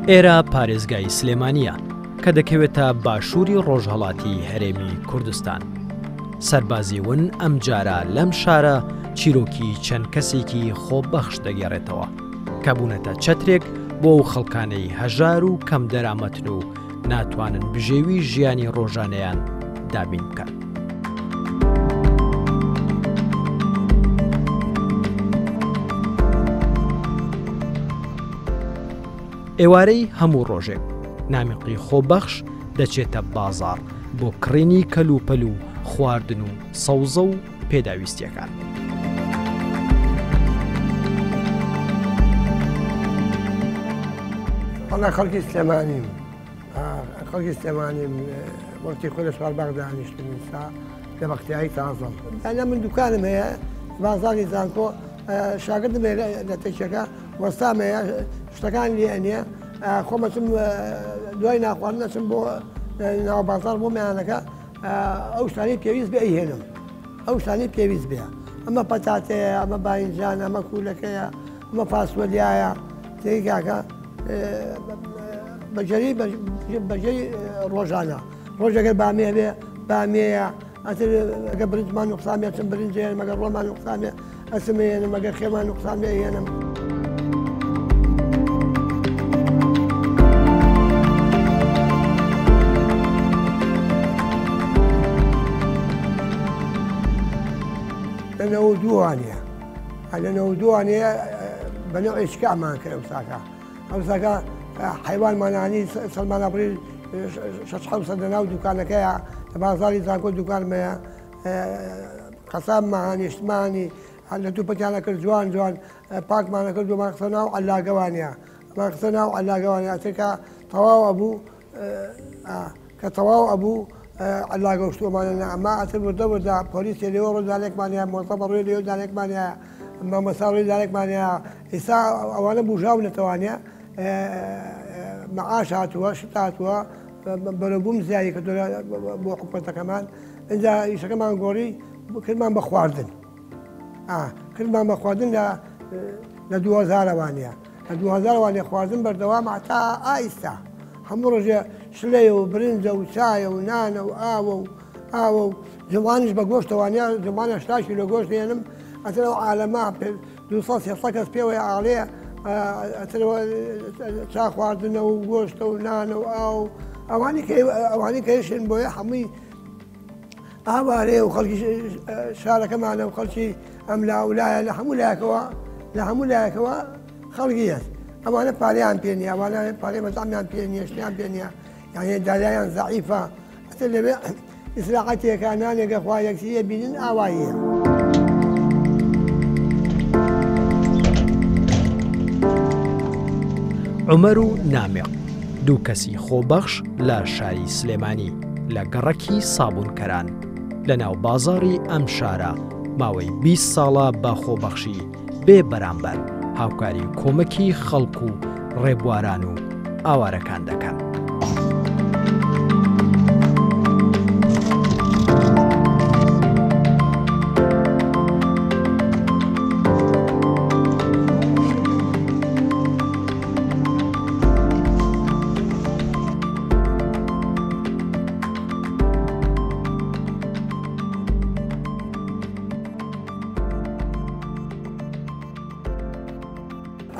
ئێرە پارێزگای سلێمانیە کە دەکەوێتە باشووری ڕۆژهەڵاتی هەرێمی کوردستان. سەربازی ون ئەم جارە لەم شارە چیرۆکی چەند کەسێکی خۆبەخش دەگێڕێتەوە کە بوونەتە چەترێک بۆ ئەو خەڵکانەی هەژار و کەم دەرامەتن و ناتوانن بژێوی ژیانی ڕۆژانەیان دابین بکەن. ئێوارەی هەموو ڕۆژێک نامیقی خۆبەخش دەچێتە بازاڕ بۆ کڕینی کەلوپەل و خواردن و سەوزە و پێداویستیەکان. خەڵکی سلێمانیم خەڵکی سلێمانیم وەختی خۆی لە سوارباغ دانیشتم ئێستا لە بەختیایی تازەم. یانە من دوکانم هەیە بازاڕی زانکۆ شاگردم لە تێکەکە وەستام هەیە شتەکان لێ نییە خۆمەچم دوای ناخواردن ئەچم بۆ ناو بازاڕ بۆ میانەکە ئەو شتانی پێویست بێ ئەیهێنم ئەو شتانی پێویست بێ ئەمە پەتاتەیە ئەمە باینجان ئەمە کوولەکەیە ئەمە فاسوەلیایە تێی کاکە بەجێی ڕۆژانە ڕۆژەکە بامێ بێ بامێیە ئەتر ئەگە برنجمان نوقسامێ چم برنجێن مەگە ڕۆمان نوقسامێ ئەسمێنم مەگە خێمان نوقسامێ هێنم. لەنەوە دووانە لەنەوە دووانەیە بەنەوەی شکامان کرد ئەوساکە حیوانمانانی سەلمانەبڕی 600 ناو دوکانەکەیە لە بازاڕی زانکۆ دوکانمەیە قەساممان نیشتمانی لە دووپەتیانە کرد جوان جوان پاکمانە کرد ومان قسە ناو عەلاگەوانەیە ئەمان قسە ناو عەلاگەوانە ئەترکە تەواو ئەبوو کە تەواو ئەبوو عەلاگە وشتومانە ئەما ئەتر وردە پۆلیسی لێوە ڕۆژانێکمانەیە مۆزەفە ڕووی لێو دانێکمانەیە مامۆستا ڕووی دانێکمانەیە ئێستا ئەوانە بوژاو نەتەوانێ مەعاش هاتووە شت هاتووە بەرەبووم زیایی کە بۆ حکومەتەکەمان اینجا ئیشەکەمان گۆڕی کردمان بە خواردن کردمان بە خواردن لە 2000وانەیە لە 2000وانێ خواردن بەردەوام تا ئایستا هەموو ڕۆژێ شلەیە و برنجە و چایە و نانە و ئاوە و جوانیش بە گۆشتەوانیا جوانە شتاشی لە گۆشت هێنم ئەتر ئەو عالەما 200 کەس پێوەی ئاڵەیە چا خواردنە و گۆشتە و نانە و ئەوانی کەشن بۆیە هەمووی ئاوارەیە و خەڵکی شارەکەمانە و خەڵکی ئەم لاولایە لە هەموو لایەکەوە خەڵکی هەست ئەوانە پارەیان پێ نیە ئەوانە پارەی مەزامیان پێ نیە شتیان پێ نیە یانێ دارایان زەعیفە ئەتر لەوێ ئیسراحەتێکە نانێکە خوا یەکسیە بینن ئاواییە. عومەر و نامیق دوو کەسی خۆبەخش لە شاری سلێمانی لە گەڕەکی سابوونکەران لە ناو بازاڕی ئەم شارە ماوەی 20 ساڵە بە خۆبەخشی بێ بەرامبەر هاوکاری کۆمەکی خەڵک و ڕێبواران و ئاوارەکان دەکەن.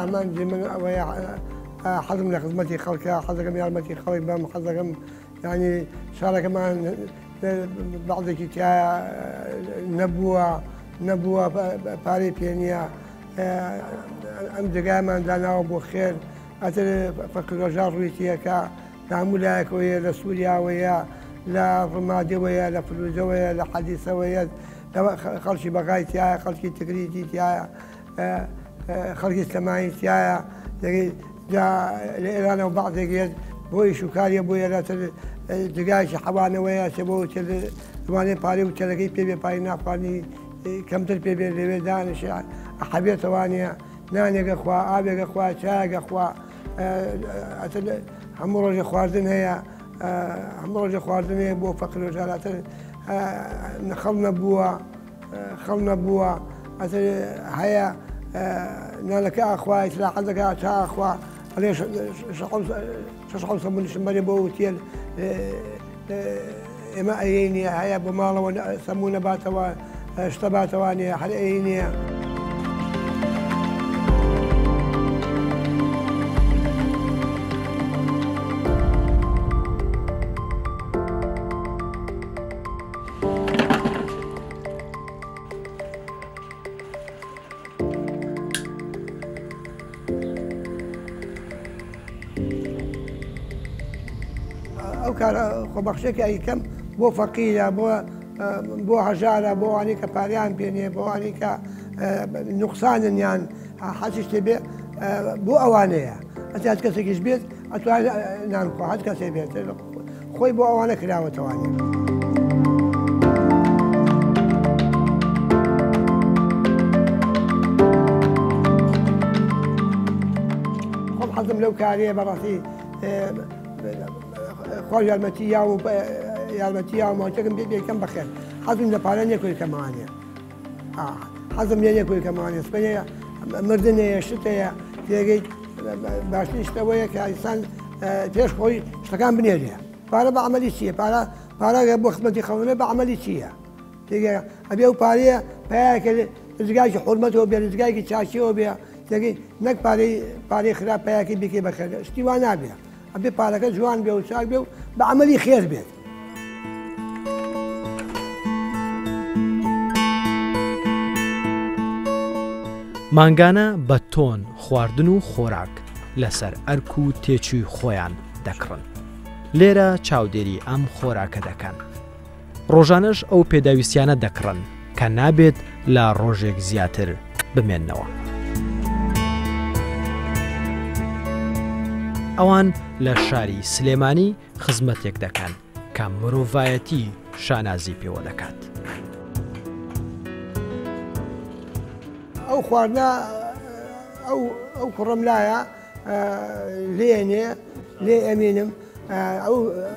ئەمان من ئەوەیە حەزم لە خزمەتی خەڵکە حەزەکەم یارمەتی خەڵک بەم حەزەکەم ینی شارەکەمان بەعضێکی تایە نەبووە پارەی پێ نییە ئەم جگایمان داناوە بۆ خێر ئەتر فەقیرۆژا ڕوویتیەکە لە هەموو لایەکەوەیە لە سووریاوەیە لە ڕمادەوەیە لە فلوزەوەیە لە حەدیسەوەیە خەڵکی بەقای تایە خەڵکی تگریتی تایە خەڵکی سلێمانی تایە لە ئێرانە و بەعضێکێت بۆی شوکاریە بۆ یێراتر جگایکی حەوانەوەیە چ بۆ دوانێ پارەی و چەلەکەی پێبێ پای ناخواردنی کەمتر پێبێ لەوێ دانش حەبێتەوانە نانێکە خوا ئاوێکە خوا چایەکە خوا هەموو ڕۆژێ خواردن هەیە هەموو ڕۆژێ خواردن هەیە بۆ فەقیر و ژالاتر خەڵ نەبووە ئەتر هەیە نانەکە ئاخوا ئیسراحەتەکە چا ئاخوا عليه شخص سمون شمري بوتيل إما أيني هيا بماله سمونا باتوا اشتباتواني حل أيني أو كان خبخشك أي كم بو فقيرة بو هجارة بو عليك باريان بيني بو عليك نقصان يعني حاسس تبي بو أوانية أنت هتكسر كشبيت أتواني نانكو هتكسر بيت خوي بو أوانة كلاوة تواني خب حزم لو كاريه براسي خوش یارمەتییا و ماچەکەم بێت یەکەم بەخێر حەزم لە پارە نەکوی کەمانێ حەزم لێ نەکوی کەمانێ سپێنەیە مردنەیە شتەیە تێگەی باشترین شتەوەیە کە ئینسان پێش خۆی شتەکان بنێرێ پارە بە عەمەلی چییە پارە بۆ خزمەتی خەڵکە بە عەمەلی چییە تێگەی ئەبێ و پارەیە پایەکە ڕزگایکی حورمەتەوە بێ ڕزگایکی چاچیەوە بێ تێگەی نەک پارەی خراپ پایەکی بکەی بەخێر شتی وا نابێ ئەبێ پارەکە جوان بێ و چاک بێ و بە عەمەلی خێر بێت مانگانە بە تۆن خواردن و خۆراک لەسەر ئەرک و تێچووی خۆیان دەکڕن لێرە چاودێری ئەم خۆراکە دەکەن ڕۆژانەش ئەو پێداویستیانە دەکڕن کە نابێت لە ڕۆژێک زیاتر بمێننەوە ئەوان لە شاری سلێمانی خزمەتێک دەکەن کە مرۆڤایەتی شانازی پێوە دەکات ئەو خواردنە ئەو کوڕم لایە لێنێ لێ ئەمینم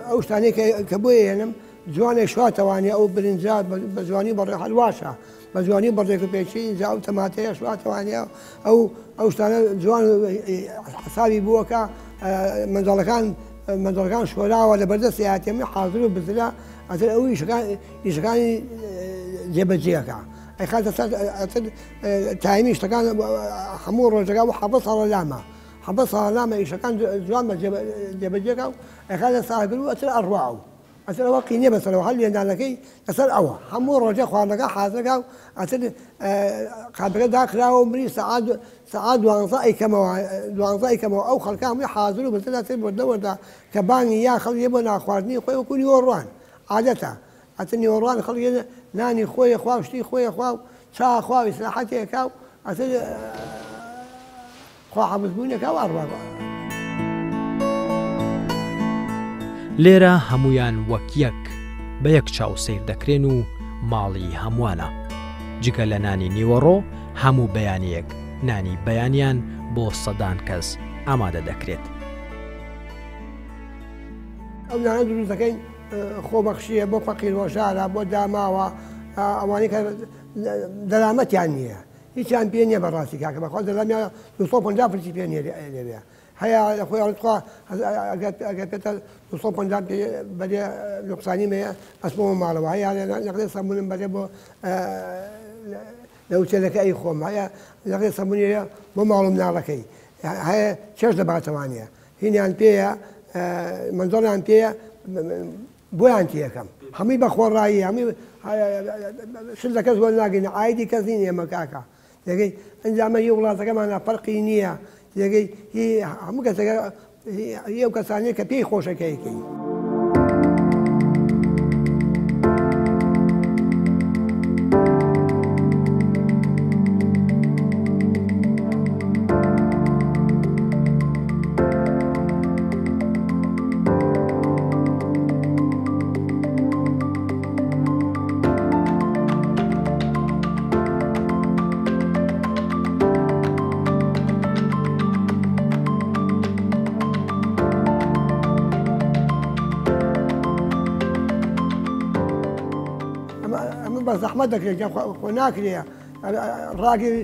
ئەو شتانەی کە بۆ هێنم جوانێک شواتەوانێ ئەو برنجات بە جوانی بەڕێ هەلواشە بە جوانی بەڕێک و پێچی ئینجا ئەو تەماتەیە شواتەوانێ ئەو شتانە جوان حسابی بووەکە منداڵەکان شۆراوە لە بەردەستی هاتێمی حاضر و بزرە ئەتر ئەو ئیشەکانی جێبەجێەکە ئەی خاتە تایمی شتەکان هەموو ڕۆژەکە و حەبە ساڵە لامە حەبە ساڵە لامە ئیشەکان جوان بە جێبەجێەکە و ئەی خاتە ساگر و ئەتر ئەڕواو ئەتر ئەوە قینێ بەسەرەوە هەل لێنانەکەی لەسەر ئەوە هەموو ڕۆژە خواردنەکە حازەکە و ئەتر قادەکە داکراوە و مری سەعات 12 ئەیکەمەوە ئەو خەڵکە هەمووی حازر و بەتر ئەتر وەردەوەردا کە بانگی یا خەڵک بۆ ناخواردنی خۆی وەکو نیوەڕوان عادەتە ئەتر نیوەڕوان خەڵک نانی خۆی خوا و شتی خۆی خوا و چا خوا و ئیسراحەتێکا و ئەتر خوا حەبسبوونێکا و ئەڕوا لێرە هەمویان وەک یەک بە یەک چاو سیر دەکرێن و ماڵی هەمووانە جگە لە نانی نیوەڕۆ هەموو بەیانیەک نانی بەیانیان بۆ سەدان کەس ئامادە دەکرێت ئەو نانە دروست دەکەین خۆبەخشیە بۆ فەقیر وەژارە بۆ داماوە ئەوانەی کە دەرامەتیان نییە هیچیان پێ نییە بەڕاستی کاکە بەخوا دەرامیا 250 پرسی پێ لێوێ هەیە لە خۆی ئەڵخوا ئەگەر پێتە 250 بەدێ نقصانی مەیە ئەسمەوە ماڵەوە هەیە لەقدێ سەمونم بەدێ بۆ لە وچێلەکە ئەی خۆم هەیە لەقدێ سەمونیە بۆ ماڵ و مناڵەکەی هەیە چێش دەباتەوانە هینیان پێیە منزۆڵیان پێیە بۆیان تیەکەم هەمووی بە خۆڕایی هەمووی شت لە کەس بۆ ناگەین ئایدی کەس نین ئێمە کاکە دەگەی ئەنجامە هی وڵاتەکەمانە فەرقی نییە دەگەی هەموو کەسەکە ئەو کەسانەیە کە پێی خۆشەکەیەکەی بە زەحمەت دەکرێت خۆ ناکرێ ڕاگەی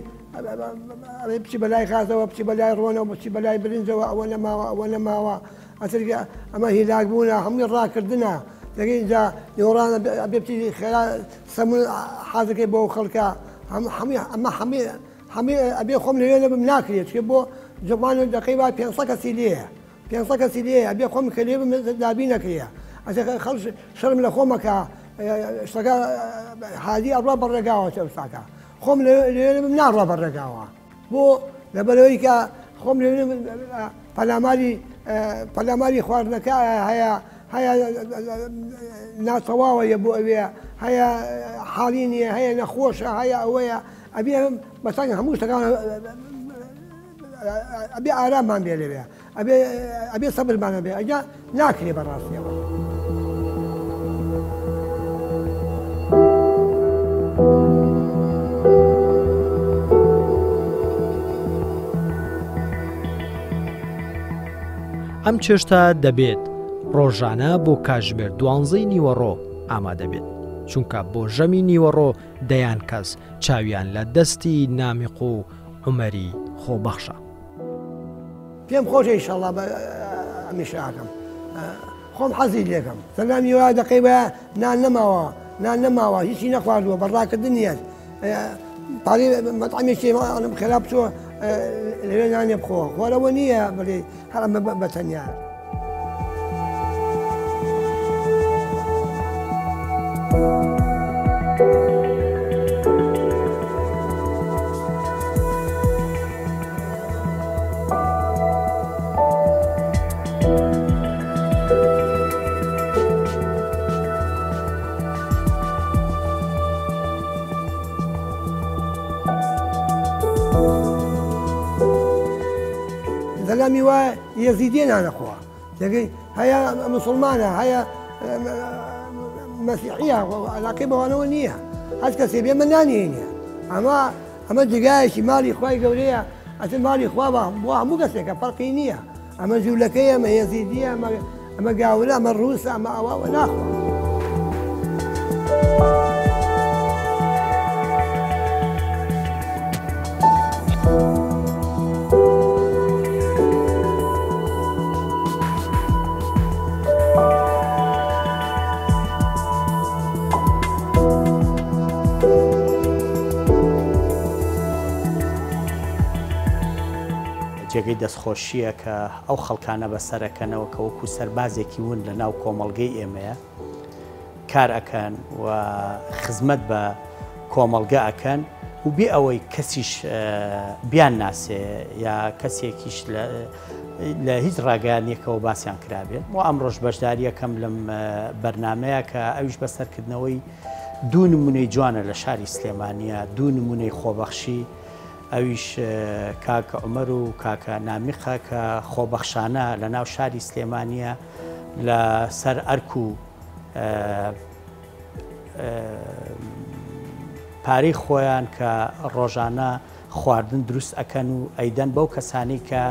بچی بەلای خازەوە بچی بەلای ڕۆنەوە بچی بەلای برنجەوە ئەوە نەماوە ئەوە نەماوە ئەترگە ئەمە هیلاکبوونە هەمووی ڕاکردنە دەگەی اینجا نێوەڕانە بێ بچی خێرا سەمون حازەکەی بۆ خەڵکە ئەمە هەمووی ئەبێ خۆم لەوێ نەبم ناکرێت چکە بۆ جوان دەقەی وا 500 کەسی لێیە 500 کەسی لێیە ئەبێ خۆم کە لێ بم دابی نەکرێ خەڵک شەرم لە خۆمەکە شتەکە هادی ئەڕوا بەڕێگاوە چەساکە خۆم لێوێ بم ناڕوا بەڕێگاوە بۆ لەبەرەوەی کە خۆم لێ پەلاماری خواردنەکە هەیە ناتەواوەیە بۆ ئەوەیە هەیە حاڵی نییە هەیە نەخۆشە هەیە ئەوەیە ئەبێ بەسانی هەموو شتەکان ئەبێ ئارامان بێ لەوێ ئەبێ سەبرمانە بێ ئەجا ناکرێ بەڕاستیەوە. ئەم چێشتا دەبێت ڕۆژانە بۆ کاتژمێر 12 نیوەڕۆ ئامادە بێت چونکە بۆ ژەمی نیوەڕۆ دەیان کەس چاویان لە دەستی نامیق و عومەری خۆبەخشە. پێم خۆشە ئینشەڵڵا بە ئەمیشاکەم خۆم حەزی لێکم سەلامی وایە دەقەی بە نان نەماوە هیچی نەخواردووە بەڕاکردن نیە پارێ مەطعمێکی خێرا بچۆ لەوێ نانێ بخۆ خۆرەوە نییە بڵێ هەر ئەمە بەتەنیا. سەلامی وایە یەزیدیە نانەخوا دەگەی هەیە مسلمانە هەیە مەسیحیە علاقەی بەوانەوە نییە هەست کەسێ بێ من نانێنە ئەمە جگایەکی ماڵی خوای گەورەیە ئەتر ماڵی خوا بۆ هەموو کەسێکە فەرقی نییە ئەمە جوولەکەی ئەمە یەزیدیە ئەمە گاورە ئەمە ڕووسە ئەمە ئەوە ناخوا. جێگەی دەستخۆشیە کە ئەو خەڵکانە بەسەرەکەنەوە کە وەکو سەربازێکی ون لە ناو کۆمەڵگەی ئێمەیە کار ئەکەن و خزمەت بە کۆمەڵگە ئەکەن و بێ ئەوەی کەسیش بیان ناسێ یا کەسێکیش لە هیچ ڕاگەیانیەکەەوە باسییان کرابێت و ئەمڕۆژ بەشداریەکەم لەم بەرنمەیە کە ئەویش بەسەرکردنەوەی دوو نمونەی جوانە لە شاری سلێمانیە دوو نمونەی خۆبەخشی ئەویش کاکە عومەر و کاکە نامیقە کە خۆبەخشانە لە ناو شاری سلێمانیە لە سەر ئەرک و پارەی خۆیان کە ڕۆژانە خواردن دروست ئەکەن و ئەیدەن بەو کەسانی کە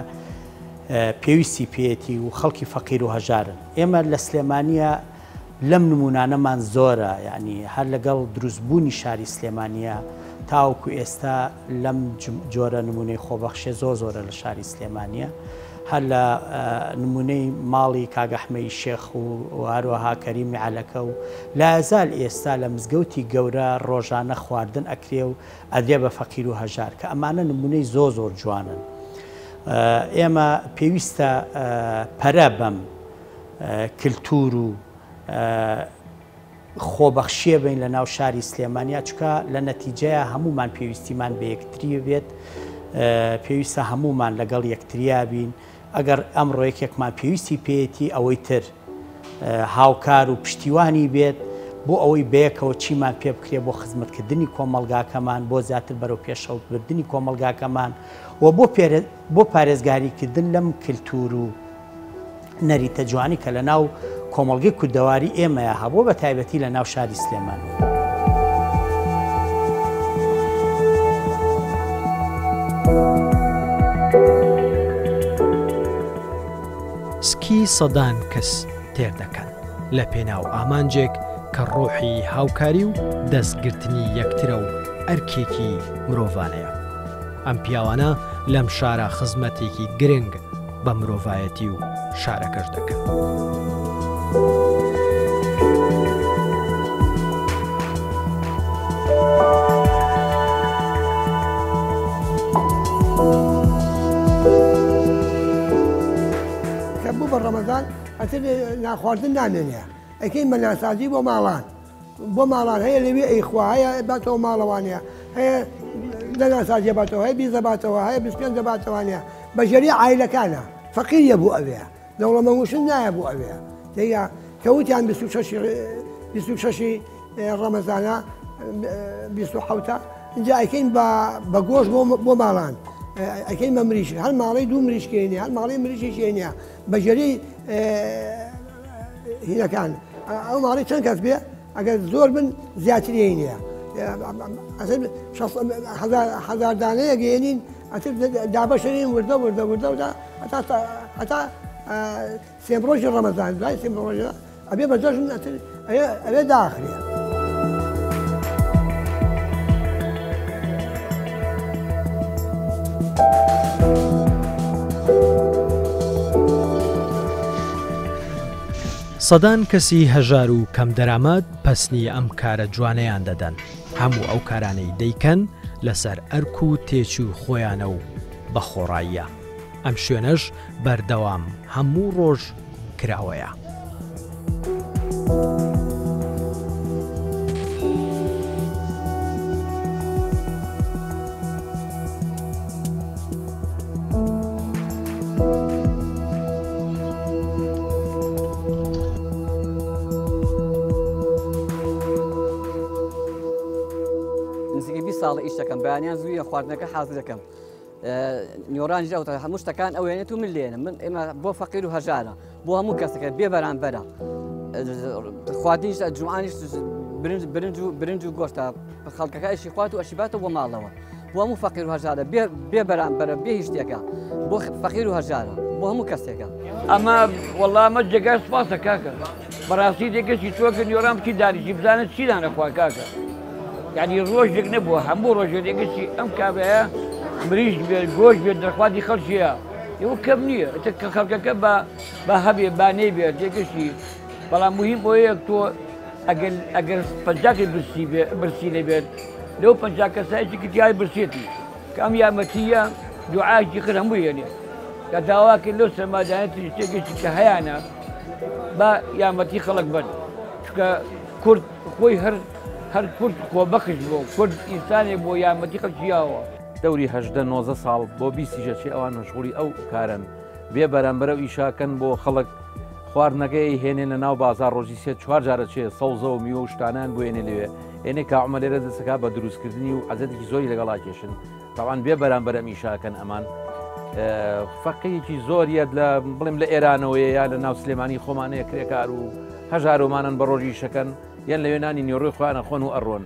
پێویستی پێێتی و خەڵکی فەقیر و هەژارن. ئێمە لە سلێمانیە لەم نمونانەمان زۆرە یعنی هەر لەگەڵ دروستبوونی شاری سلێمانیە تاوەکو ئێستا لەم جۆرە نمونەی خۆبەخشێ زۆرە لە شاری سلێمانیە هەر لە نمونەی ماڵی کاگەحمەی شێخ و هەروەها کەریمی عەلەکە و لازال ئێستا لە مزگەوتی گەورە ڕۆژانە خواردن ئەکرێ و ئەدرێ بە فەقیر و هەژار کە ئەمانە نمونەی زۆر جوانن. ئێمە پێویستە پەرە بەم کللتور و خۆبەخشیە بین لە ناو شاری سلێمانیا چکە لە نەتیجەیە هەمومان پێویستیمان بە یەکتری بێت پێویستە هەمومان لەگەڵ یەکتریا بین ئەگەر ئەمڕۆ یەکێکمان پێویستی پێێتی ئەوەی تر هاوکار و پشتیوانی بێت بۆ ئەوەی بەیەکەوە چیمان پێ بکرێ بۆ خزمەتکردنی کۆمەڵگاکەمان بۆ زیاتر بەرەو پێشەوتبردننی کۆمەڵگاکەمان و بۆ پارێزگاریکردن لەم کللتور و نەریتە جوانی کە لە ناو کۆمەڵگەی کوردەواری ئێمەیە هەبوو بە تایبەتی لە ناو شاری سلێمان. سکی سەدان کەس تێر دەکەن لە پێناو ئامانجێک کە ڕۆحی هاوکاری و دەستگرتنی یەکترە و ئەرکێکی مرۆڤانەیە. ئەم پیاوانە لەم شارە خزمەتێکی گرنگ بە مرۆڤایەتی و شارەکەش دەکەن. کە بوو بە ڕەمەزان ئەتر ناخواردن نامێنێ ئەکەین بە ناسازی بۆ ماڵان هەیە لەوێ ئەیخوا هەیە باتەوە ماڵەوانەیە هەیە لە ناسازیە باتەوە هەیە بیزە باتەوە هەیە 25 دەباتەوانەیە بەژێری عایلەکانە فەقیریە بوو ئەوەیە دەوڵەمەنگوشن نایە بوو ئەوەیە تێگە کەوتیان 26 ڕەمەزانە 27 اینجا ئەکەین بە گۆشت بۆ ماڵان ئەکەین بە مریش هەر ماڵی دوو مریشکێنێ هەر ماڵی مریشیشێنە بەژێری هینەکان ئەو ماڵی چەند کەس بێ ئەگەر زۆر بن زیاترین نییە هەزار دانەیە گەێنین ئەتر دابەشەرین وردە هەتا سێم ڕۆژی ڕەمەزان دوای سێم ڕۆژە ئەبێ بەجەژن ئەوێ داخرێ. سەدان کەسی هەژار و کەم دەرامەت پەسنی ئەم کارە جوانەیان دەدەن هەموو ئەو کارانەی دەیکەن لەسەر ئەرک و تێچی و خۆیانە و بە خۆڕاییە ئەم شوێنەش بەردەوام هەموو ڕۆژ کراوەیە. ساڵی ئیش دەکەم بەیانیان زوویە خواردنەکە حاز دەکەم نیۆرانجی ئەوتە هەموو شتەکان ئەوێنێت و من لێنە من ئێمە بۆ فەقیر و هەژارە بۆ هەموو کەسەکە بێ بەرامبەرە خواردنیش جوعانیش برنج و گۆشتە خەڵکەکە ئەشی خوات و ئەشیباتەوە بۆ ماڵەوە بۆ هەموو فەقیر و هەژارە بێ بەرامبەرە بێ هیچ شتێکە بۆ فەقیر و هەژارە بۆ هەموو کەسێکە. ئەمە وەڵڵا ئەمە جێگای سوپاسە کاکە بەڕاستی دێکەشی تۆکە نیۆران بچی دانیشی بزانێت چی دانەخوا کاکە یعنی ڕۆژێک نەبووە هەموو ڕۆژێکێکی ئەم کابەیە مریش بێت گۆشت بێت دەخواتی خەڵکیە ئەوە کەم نییە کە خەڵکەکە بە هەبێ بانەی بێت یەکەشی بەڵام مهم بۆ یەک تۆ ئەگەر پەنجاکەی برسی لێ بێت لەو پەنجا کەسایەکی کتیای برسێتی کە ئەم یارمەتیە دوعایکی کرد هەموو هێنێ کە داواکە لەو سەرمادانەتی شتێکێکی کە هەیەە بە یارمەتی خەڵک بن چکە کورد خۆی هەر کورد خۆبەخش بوو کورد ئینسانێ بۆ یارمەتی خەڵکییاوە دەوری 18 ساڵ بۆ 20 ئەوان مەشغوڵی ئەو کارن بێ بەرامبەرە و ئیشاکەن بۆ خەڵک خواردنەکەی هێنێن لە ناو بازار ڕۆژی 3-4 جارە چێ سەوزە و میوە و شتانان بۆ هێنێ لەوێ ئێنێ کاعمە لێرە دەسەکە بە دروستکردنی و عەزەتێکی زۆری لەگەڵا کێشن تاوان بێ بەرامبەرە ئیشاکەن ئەمان فەقەیەکی زۆریەت لە بڵێم لە ئێرانەوەیە یا لە ناو سلێمانی خۆمانەیە کرێکار و هەژارۆمانن بە ڕۆژی شەکەن یان لە وێنانی نیۆڕۆی خۆیانە خۆن و ئەڕۆن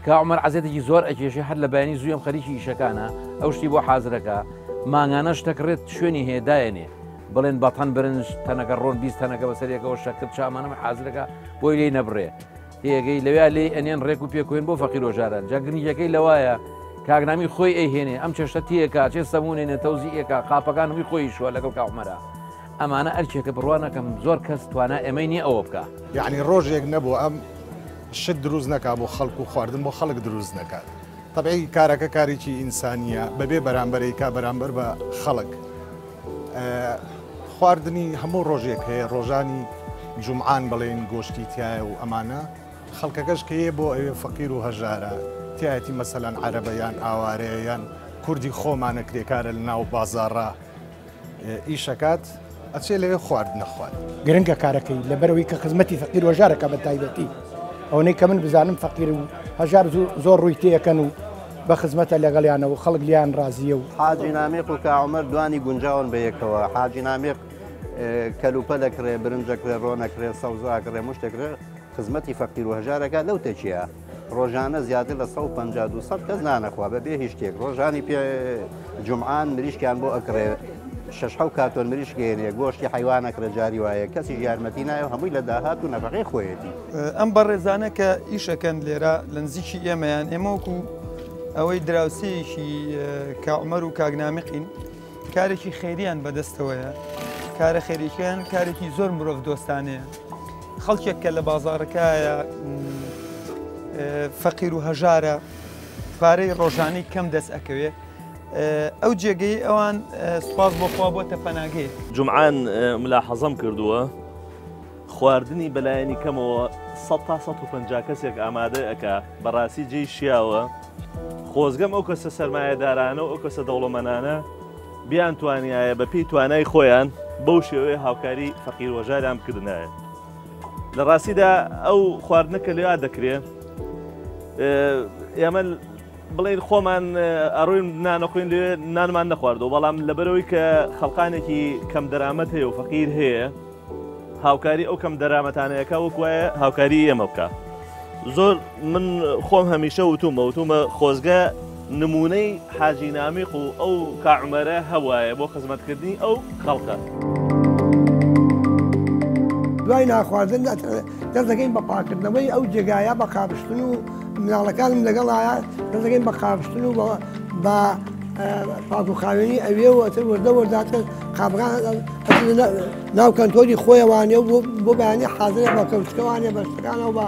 کاعمەر عەزەتێکی زۆر ئەکێشێ هەر لە بەیانی زوویم خەریکی ئیشەکانە ئەو شتی بۆ حازرەکە مانگانە شتەکڕێت شوێنی هێدایەنێ بڵێن بەتەن برنج تەنەکە ڕۆن 20 تەنەکە بەسەرێکەوە شەکرد چامانەمە حازرەکە بۆی لێی نەبڕێ هێگەی لەوێ لێ ئەنێن ڕێک و پێکوێن بۆ فەقیر و ژاران جاگرنیەکەی لەوایە کاگنامی خۆی ئەیهێنێ ئەم چێشتە تیەکە چێ سەمونێنێ تەوزیئەکە قاپەکانمی خۆی شووە لەگەڵ کاعمەرە ئەمانە ئەرکێکە بڕوانەکەم زۆر کەس توانە ئەمەی نییە ئەوە بکە یعنی ڕۆژێک نەبوو ئەم شت دروست نەکا بۆ خەڵک و خواردن بۆ خەڵک دروست نەکات تەبعی کارەکە کارێکی ئینسانیە بەبێ بەرامبەرێکا بەرامبەر بە خەڵک خواردنی هەموو ڕۆژێک هەیە ڕۆژانی جومعان بڵێن گۆشتی تایە و ئەمانە خەڵکەکەش کەیە بۆ ئەوێ فەقیر و هەژارە تایەتی مەسەلەن عەرەبەیان ئاوارەیەیان کوردی خۆمانە کرێکارە لە ناو بازاڕە ئیشەکات ئەچێ لەوێ خوارد نەخوارد گرنگە کارەکەی لەبەرەوەی کە خزمەتی فەقیر و هەژارەکە بە تایبەتی ئەوەی کە من بزانم فەقیر و هەژار زۆر ڕووی تێەکەن و بە خزمەتە لەگەڵیانەوە خەڵک لیان ڕازیە و حاجی نامێق و کاعمەر دوانی گونجاون بە یەکەوە حاجی نامێق کەلوپە دەکرێ برنجەکرێ ڕۆنەکرێ سەوزاکرێ مشتێکرێ خزمەتی فەقیر و هەژارەکە لەو تێکیە ڕۆژانە زیاتر لە 150 کەس نانەخوا بەبێ هیچ شتێک ڕۆژانی پێ جومعان مریشکیان بۆ ئەکرێ 6 کاتۆن مریشکێنێ گۆشتی حیوانەکرە جاری وایە کەسی یارمەتی نایە هەمووی لە داهات و نەفەقەی خۆیەتی ئەم بەڕێزانە کە ئیشەکەن لێرە لە نزیکی ئێمەیان ئێمە وەکو ئەوەی دراوسەیەکی کاعمەر و کاگنامقین کارێکی خێریان بەدەستەوەیە کارە خێریکیان کارێکی زۆر مرۆڤ دۆستانەیە خەڵکێک کە لە بازارەکەیە فەقیر و هەژارە پارەی ڕۆژانەی کەم دەست ئەکەوێ ئەو جێگەی ئەوان سوپاس بۆخوا بۆتە پەناگەی جمعان ملاحەزەم کردووە خواردنی بەلایەنی کەمەوە 100 تا 150 کەسێک ئامادە ئەکا بەڕاستی جێی شیاوە خۆزگەم ئەو کەسە سەرمایەدارانە و ئەو کەسە دەوڵەمەندانە بیان توانایە بە پێی توانای خۆیان بەو شێوەیە هاوکاری فەقیر وەژاریان بکردنایە لە ڕاستیدا ئەو خواردنەکە لێوا دەکرێت ئێمە بڵێن خۆمان ئەڕووین نانەخۆین لێ نانمان نەخواردەوە بەڵام لەبەرەوەی کە خەڵقانێکی کەم دەرامەت هەیە و فەقیر هەیە هاوکاری ئەو کەم دەرامەتانەیەکە وەکوایە هاوکاری ئێمە بکە زۆر من خۆم هەمیشە وتومە خۆزگە نمونەی حاجی نامیق و ئەو کاعمەرە هەوایە بۆ خزمەتکردنی ئەو خەڵکە دوای ناخواردن دەست دەکەین بە پاکردنەوەی ئەو جێگایە بە قابشتن و مناڵەکانم لەگەڵایە دەست دەکەین بە قابشتن و بە پاکوخاوێنی ئەوێ و ئەتر وەردە وەرداتر قابغان ناو کەنتۆری خۆیەوانێ و بۆ بەیانی حاضرێ بە کەوچکەوانێ بەشتەکانەوە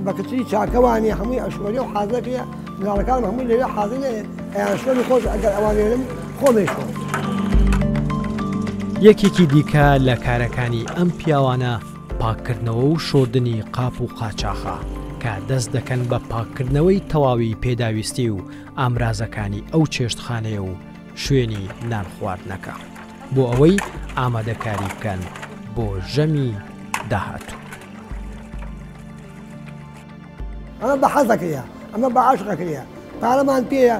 بە کچی چاکەوانی هەمووی ئەشوەری و حاضرەکەیە مناڵەکانم هەمووی لەوێ حاضرێ ئەیانشوەری خۆش ئەگەر ئەوانێنم خۆمێشەوە یەکێکی دیکە لە کارەکانی ئەم پیاوانە پاکردنەوە و شۆردنی قاپ و قاچاخە کە دەست دەکەن بە پاکردنەوەی تەواوی پێداویستی و ئامرازەکانی ئەو چێشتخانەیە و شوێنی نان خواردنەکە بۆ ئەوەی ئامادەکاری بکەن بۆ ژەمی داهاتوو. ئەمە بە حەزەکەیە ئەمە بە عاشقەکەیە پارەمان پێیە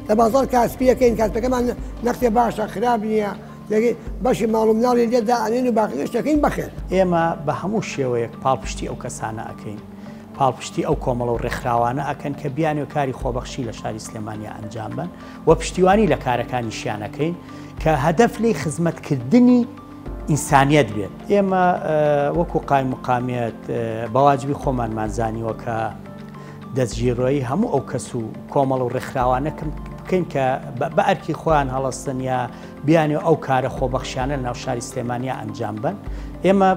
لە بازار کاسپیەکەین کاسپەکەمان نەختێ باشە خراب نییە بەشی ماڵ و مناڵی لێدا ئەنێن و باقی شتەکەین بەخێر ئێمە بە هەموو شێوەیەک پاڵپشتی ئەو کەسانە ئەەکەین پاڵپشتی ئەو کۆمەڵە و ڕێکخراوانە ئەکەن کە بیان و کاری خۆبەخشی لە شاری سلێمانیا ئەنجام بن و پشتیوانی لە کارەکانی شیانەکەین کە هەدەف لی خزمەتکردنی ئینسانیەت بێت ئێمە وەکو قایم مقامێت بەواجبی خۆمان مازانیوە کە دەستگیرۆی هەموو ئەو کەس و کۆمەڵ و ڕێکخراوانەکەم بکەین کە بە ئەرکی خۆیان هەڵەستن یا بیانێ ئەو کارە خۆبەخشیانە لە ناو شاری سلێمانیا ئەنجام بن ئێمە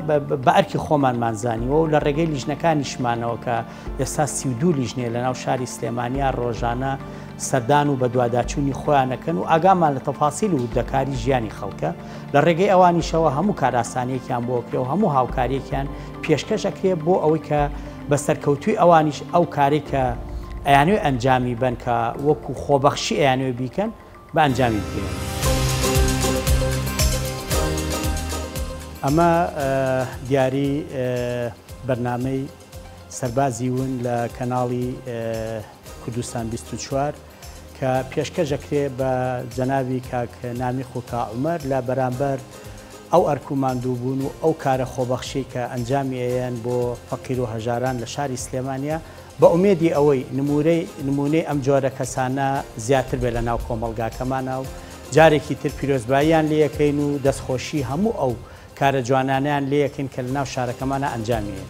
بە ئەرکی خۆمان مازانیوە و لە ڕێگەی لیژنەکانیشمانەوە کە ئێستا 32 لیژنێ لە ناو شاری سلێمانیا ڕۆژانە سەردان و بە دوواداچوونی خۆیانەکەن و ئاگامان لە تەفاسیل و دەکاری ژیانی خەڵکە لە ڕێگەی ئەوانیشەوە هەموو کاراسانیەکیان بۆکرێ و هەموو هاوکاریەکیان پێشکەشەکرێ بۆ ئەوەی کە بە سەرکەوتوی ئەوانیش ئەو کاری کە ئەیانوێ ئەنجامی بن کە وەکو خۆبەخشی ئەیانوێ بیکەن بە ئەنجامی بکەن. ئەمە دیاری بەرنامەی سەربازی ون لە کەناڵی کوردستان 24 کە پێشکەشەکرێ بە جەناوی کاک نامیق و کاعومەر لە بەرامبەر ئەو ئەرک و ماندوو بوون و ئەو کارە خۆبەخشی کە ئەنجامی ئەیان بۆ فەقیر و هەژاران لە شاری سلێمانیا بە ئومێدی ئەوەی نمونەی ئەم جۆرە کەسانە زیاتر بێت لە ناو کۆمەڵگاکەمانە و جارێکی تر پیرۆزباییان لێیەکەین و دەستخۆشی هەموو ئەو کارە جوانانیان لێیەکەین کە لە ناو شارەکەمانە ئەنجامیێن.